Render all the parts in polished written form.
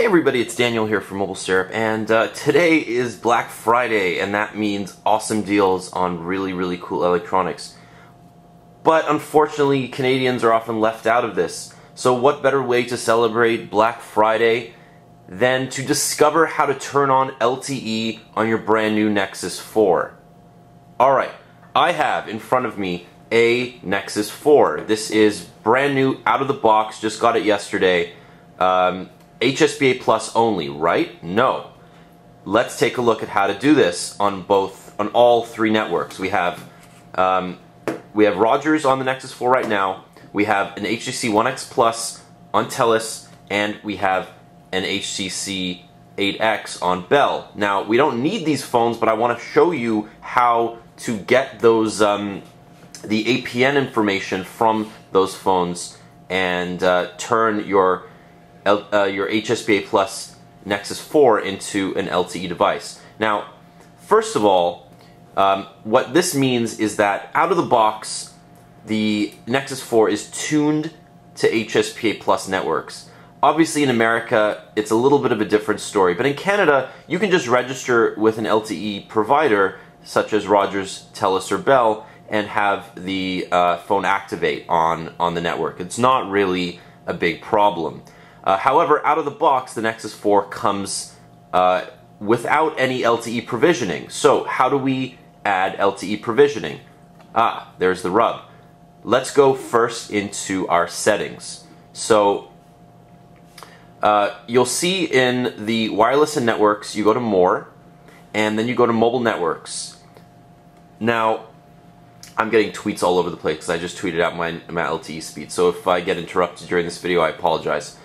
Hey everybody, it's Daniel here from Mobile Syrup, and today is Black Friday, and that means awesome deals on really cool electronics. But unfortunately, Canadians are often left out of this. So what better way to celebrate Black Friday than to discover how to turn on LTE on your brand new Nexus 4? Alright, I have in front of me a Nexus 4. This is brand new, out of the box, just got it yesterday. HSPA Plus only, right? No. Let's take a look at how to do this on all three networks. We have Rogers on the Nexus 4 right now. We have an HTC One X Plus on Telus, and we have an HTC 8X on Bell. Now, we don't need these phones, but I want to show you how to get those the APN information from those phones and turn your HSPA Plus Nexus 4 into an LTE device. Now, first of all, what this means is that out of the box, the Nexus 4 is tuned to HSPA Plus networks. Obviously in America, it's a little bit of a different story, but in Canada, you can just register with an LTE provider, such as Rogers, Telus, or Bell, and have the phone activate on the network. It's not really a big problem. However, out of the box, the Nexus 4 comes without any LTE provisioning. So, how do we add LTE provisioning? There's the rub. Let's go first into our settings. So, you'll see in the wireless and networks, you go to More, and then you go to Mobile Networks. Now, I'm getting tweets all over the place because I just tweeted out my LTE speed. So if I get interrupted during this video, I apologize.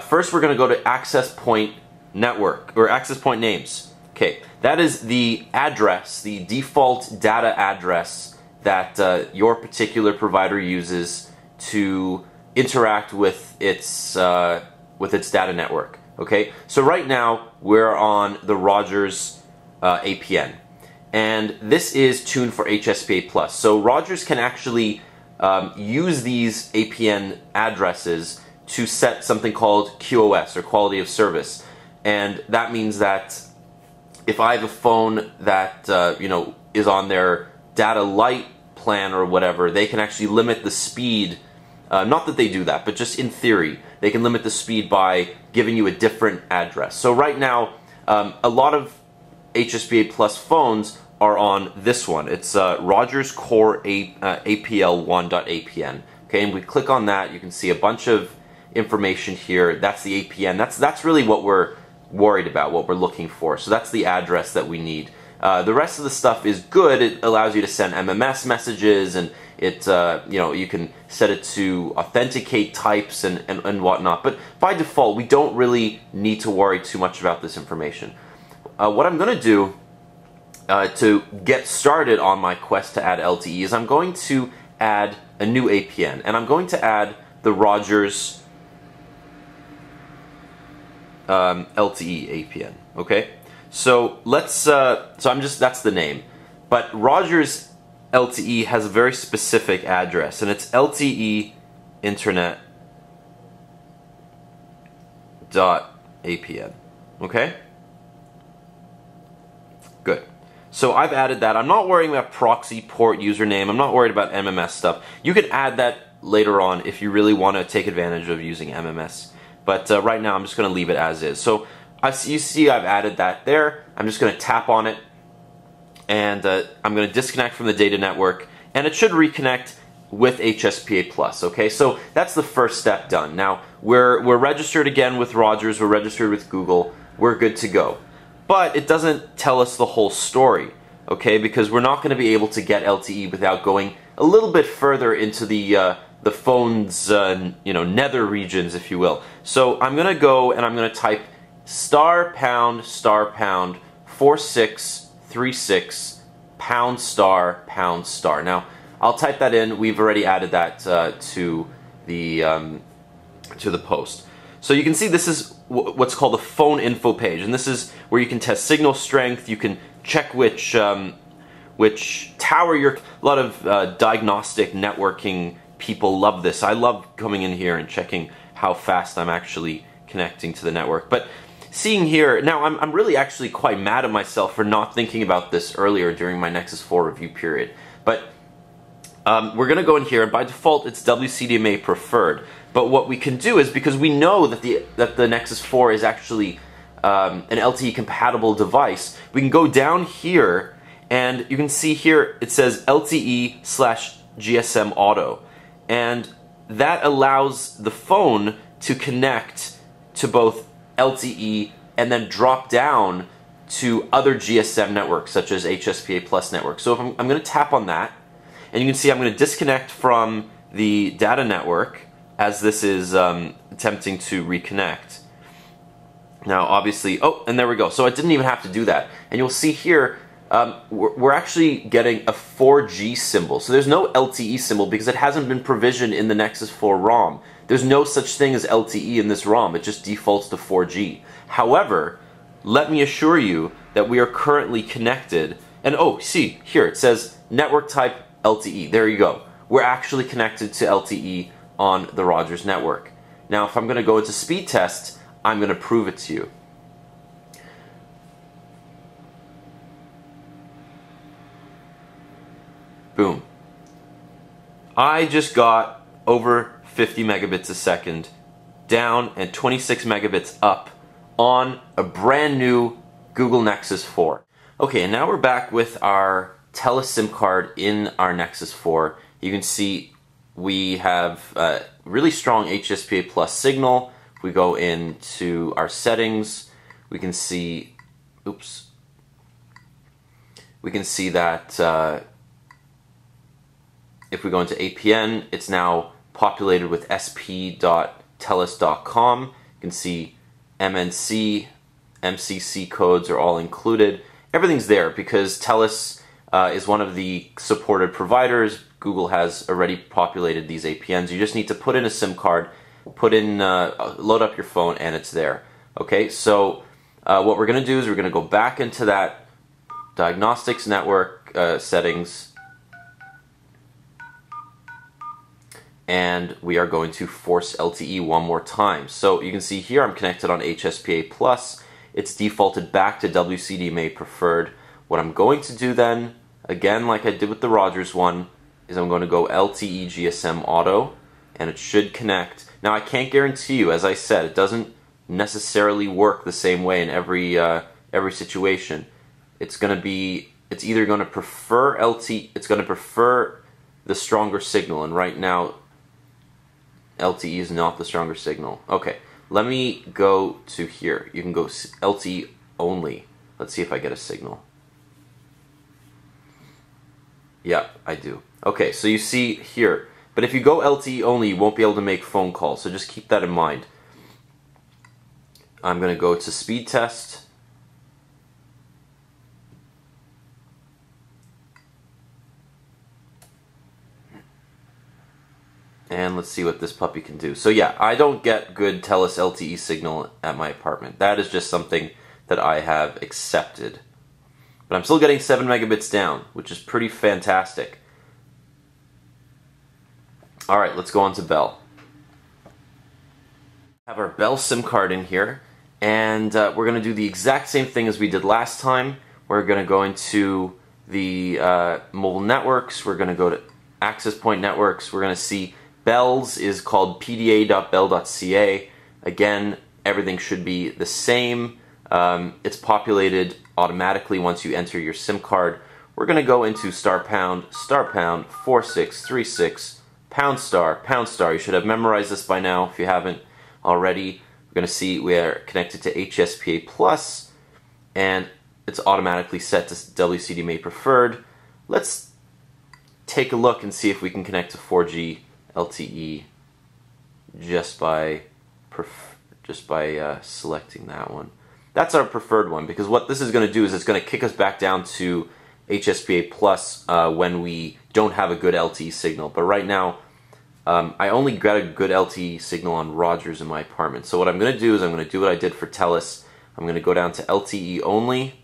First, we're going to go to Access Point Network, or Access Point Names. Okay, that is the address, the default data address that your particular provider uses to interact with its data network. Okay, so right now we're on the Rogers APN, and this is tuned for HSPA Plus. So Rogers can actually use these APN addresses to set something called QoS, or quality of service, and that means that if I have a phone that is on their data light plan or whatever, they can actually limit the speed. Not that they do that, but just in theory, they can limit the speed by giving you a different address. So right now, a lot of HSPA Plus phones are on this one. It's Rogers Core APL1.APN. Okay, and we click on that, you can see a bunch of information here. That's the APN. That's really what we're worried about, what we're looking for. So that's the address that we need. The rest of the stuff is good. It allows you to send MMS messages, and it you can set it to authenticate types and whatnot. But by default, we don't really need to worry too much about this information. What I'm going to do to get started on my quest to add LTE is I'm going to add a new APN, and I'm going to add the Rogers LTE APN. Okay, so let's that's the name, but Rogers LTE has a very specific address, and it's LTE internet.apn. Okay, good. So I've added that. I'm not worrying about proxy port username. I'm not worried about MMS stuff. You can add that later on if you really want to take advantage of using MMS. But right now I'm just going to leave it as is. So you see I've added that there. I'm just going to tap on it, and I'm going to disconnect from the data network, and it should reconnect with HSPA Plus. Okay, so that's the first step done. Now we're registered again with Rogers. We're registered with Google. We're good to go. But it doesn't tell us the whole story, okay? Because we're not going to be able to get LTE without going a little bit further into the phone's nether regions, if you will. So I'm going to go and I'm going to type *##4636 ###. Now I'll type that in. We've already added that to the post. So you can see this is what's called the phone info page, and this is where you can test signal strength. You can check which tower you're. A lot of diagnostic networking people love this. I love coming in here and checking how fast I'm actually connecting to the network. But seeing here, now I'm really actually quite mad at myself for not thinking about this earlier during my Nexus 4 review period. But we're going to go in here, and by default it's WCDMA preferred. But what we can do is, because we know that the Nexus 4 is actually an LTE compatible device, we can go down here and you can see here it says LTE/GSM auto, and that allows the phone to connect to both LTE and then drop down to other GSM networks such as HSPA Plus networks. So if I'm going to tap on that, and you can see I'm going to disconnect from the data network as this is attempting to reconnect. Now obviously, oh, and there we go. So I didn't even have to do that. And you'll see here, we're actually getting a 4G symbol. So there's no LTE symbol because it hasn't been provisioned in the Nexus 4 ROM. There's no such thing as LTE in this ROM. It just defaults to 4G. However, let me assure you that we are currently connected. And oh, see, here it says network type LTE. There you go. We're actually connected to LTE on the Rogers network. Now, if I'm going to go into speed test, I'm going to prove it to you. Boom. I just got over 50 megabits a second down and 26 megabits up on a brand new Google Nexus 4. Okay, and now we're back with our Telus SIM card in our Nexus 4. You can see we have a really strong HSPA Plus signal. If we go into our settings, we can see, oops, we can see that if we go into APN, it's now populated with sp.telus.com. You can see MNC, MCC codes are all included. Everything's there because Telus is one of the supported providers. Google has already populated these APNs. You just need to put in a SIM card, put in, load up your phone, and it's there. Okay, so what we're going to do is we're going to go back into that diagnostics network settings, and we are going to force LTE one more time. So you can see here I'm connected on HSPA Plus. It's defaulted back to WCDMA preferred. What I'm going to do then, again like I did with the Rogers one, is I'm going to go LTE GSM auto, and it should connect. Now I can't guarantee you, as I said, it doesn't necessarily work the same way in every situation. It's either going to prefer LTE, it's going to prefer the stronger signal, and right now LTE is not the stronger signal. Okay, let me go to here. You can go LTE only. Let's see if I get a signal. Yeah, I do. Okay, so you see here, but if you go LTE only, you won't be able to make phone calls, so just keep that in mind. I'm going to go to speed test. And let's see what this puppy can do. So yeah, I don't get good Telus LTE signal at my apartment. That is just something that I have accepted. But I'm still getting 7 megabits down, which is pretty fantastic. Alright, let's go on to Bell. I have our Bell SIM card in here, and we're going to do the exact same thing as we did last time. We're going to go into the mobile networks, we're going to go to access point networks, we're going to see Bell's is called pda.bell.ca. Again, everything should be the same. It's populated automatically once you enter your SIM card. We're going to go into *#4636 #*. You should have memorized this by now if you haven't already. We're going to see we are connected to HSPA Plus, and it's automatically set to WCDMA preferred. Let's take a look and see if we can connect to 4G LTE just by selecting that one. That's our preferred one, because what this is going to do is it's going to kick us back down to HSPA Plus when we don't have a good LTE signal. But right now, I only got a good LTE signal on Rogers in my apartment. So what I'm going to do is I'm going to do what I did for Telus. I'm going to go down to LTE only,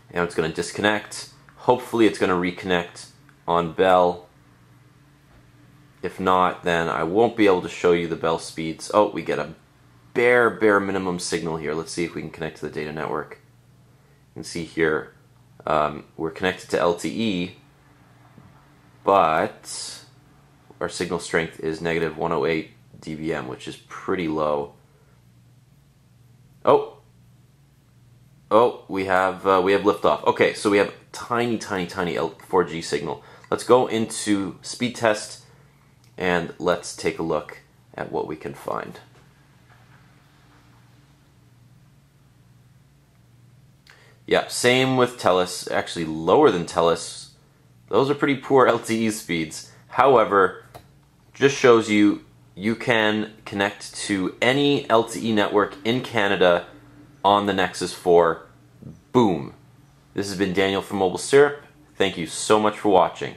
and it's going to disconnect. Hopefully it's going to reconnect on Bell. If not, then I won't be able to show you the Bell speeds. Oh, we get a bare minimum signal here. Let's see if we can connect to the data network. You can see here we're connected to LTE, but our signal strength is negative 108 dBm, which is pretty low. Oh, we have liftoff. Okay, so we have tiny 4G signal. Let's go into speed test and let's take a look at what we can find. Yeah, same with Telus, actually lower than Telus. Those are pretty poor LTE speeds. However, just shows you can connect to any LTE network in Canada on the Nexus 4. Boom. This has been Daniel from Mobile Syrup. Thank you so much for watching.